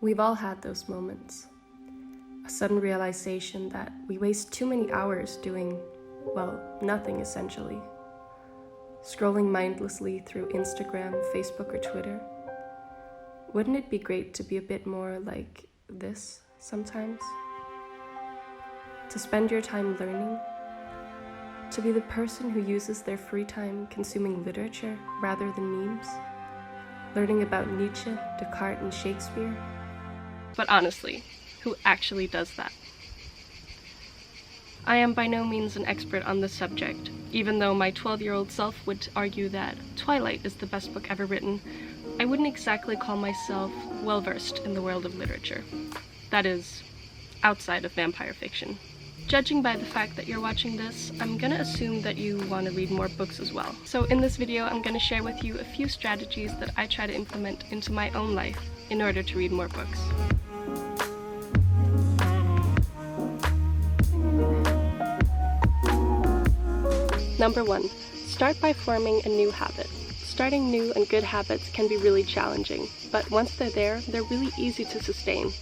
We've all had those moments. A sudden realization that we waste too many hours doing, well, nothing essentially. Scrolling mindlessly through Instagram, Facebook, or Twitter. Wouldn't it be great to be a bit more like this sometimes? To spend your time learning? To be the person who uses their free time consuming literature rather than memes? Learning about Nietzsche, Descartes, and Shakespeare? But honestly, who actually does that? I am by no means an expert on this subject, even though my 12-year-old self would argue that Twilight is the best book ever written. I wouldn't exactly call myself well-versed in the world of literature. That is, outside of vampire fiction. Judging by the fact that you're watching this, I'm gonna assume that you want to read more books as well. So in this video, I'm gonna share with you a few strategies that I try to implement into my own life in order to read more books. Number 1, start by forming a new habit. Starting new and good habits can be really challenging, but once they're there, they're really easy to sustain.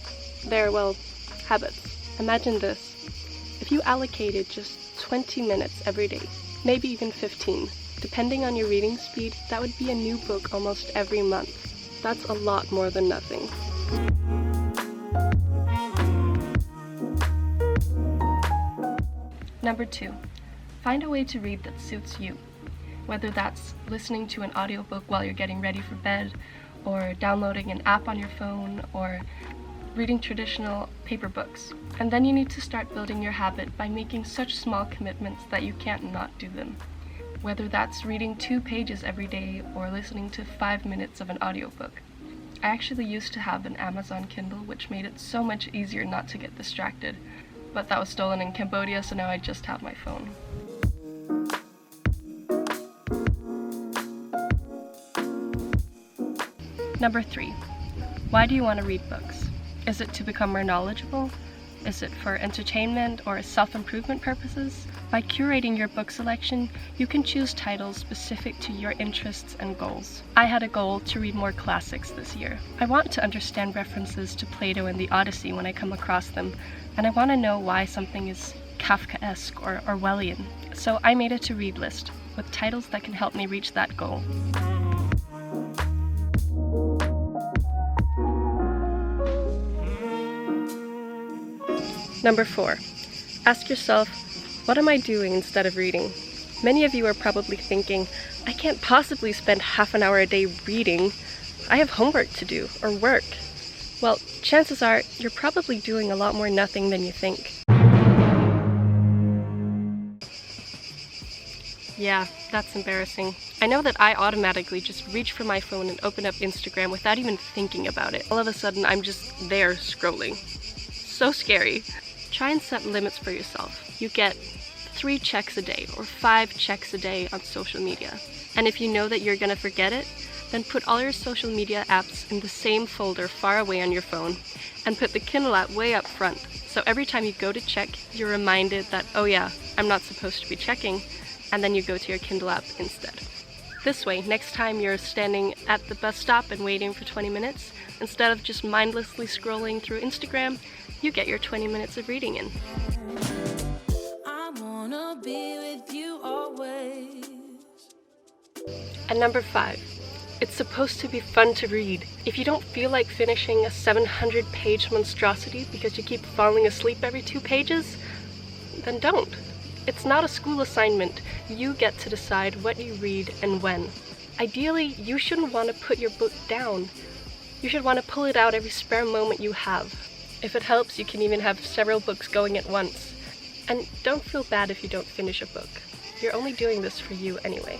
They're, well, habits. Imagine this. If you allocated just 20 minutes every day, maybe even 15, depending on your reading speed, that would be a new book almost every month. That's a lot more than nothing. Number 2, find a way to read that suits you. Whether that's listening to an audiobook while you're getting ready for bed, or downloading an app on your phone, or reading traditional paper books. And then you need to start building your habit by making such small commitments that you can't not do them. Whether that's reading 2 pages every day or listening to 5 minutes of an audiobook. I actually used to have an Amazon Kindle, which made it so much easier not to get distracted. But that was stolen in Cambodia, so now I just have my phone. Number 3, why do you want to read books? Is it to become more knowledgeable? Is it for entertainment or self-improvement purposes? By curating your book selection, you can choose titles specific to your interests and goals. I had a goal to read more classics this year. I want to understand references to Plato and the Odyssey when I come across them, and I want to know why something is Kafkaesque or Orwellian. So I made a to-read list with titles that can help me reach that goal. Number 4, ask yourself, what am I doing instead of reading? Many of you are probably thinking, I can't possibly spend half an hour a day reading. I have homework to do, or work. Well, chances are, you're probably doing a lot more nothing than you think. Yeah, that's embarrassing. I know that I automatically just reach for my phone and open up Instagram without even thinking about it. All of a sudden, I'm just there scrolling. So scary. Try and set limits for yourself. You get 3 checks a day or 5 checks a day on social media. And if you know that you're gonna forget it, then put all your social media apps in the same folder far away on your phone and put the Kindle app way up front. So every time you go to check, you're reminded that, oh yeah, I'm not supposed to be checking, and then you go to your Kindle app instead. This way, next time you're standing at the bus stop and waiting for 20 minutes, instead of just mindlessly scrolling through Instagram, you get your 20 minutes of reading in. I wanna be with you always. And number 5, it's supposed to be fun to read. If you don't feel like finishing a 700-page monstrosity because you keep falling asleep every 2 pages, then don't. It's not a school assignment. You get to decide what you read and when. Ideally, you shouldn't want to put your book down. You should want to pull it out every spare moment you have. If it helps, you can even have several books going at once. And don't feel bad if you don't finish a book. You're only doing this for you anyway.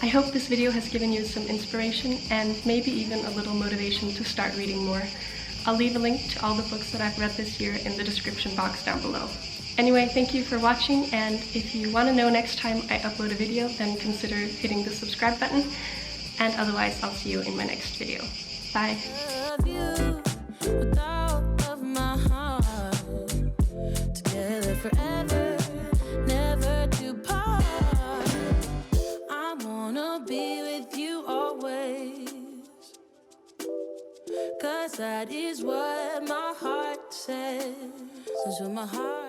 I hope this video has given you some inspiration and maybe even a little motivation to start reading more. I'll leave a link to all the books that I've read this year in the description box down below. Anyway, thank you for watching, and if you want to know next time I upload a video, then consider hitting the subscribe button, and otherwise I'll see you in my next video. Bye! Forever, never to part. I wanna be with you always, 'cause I That is what my heart says. That's what my heart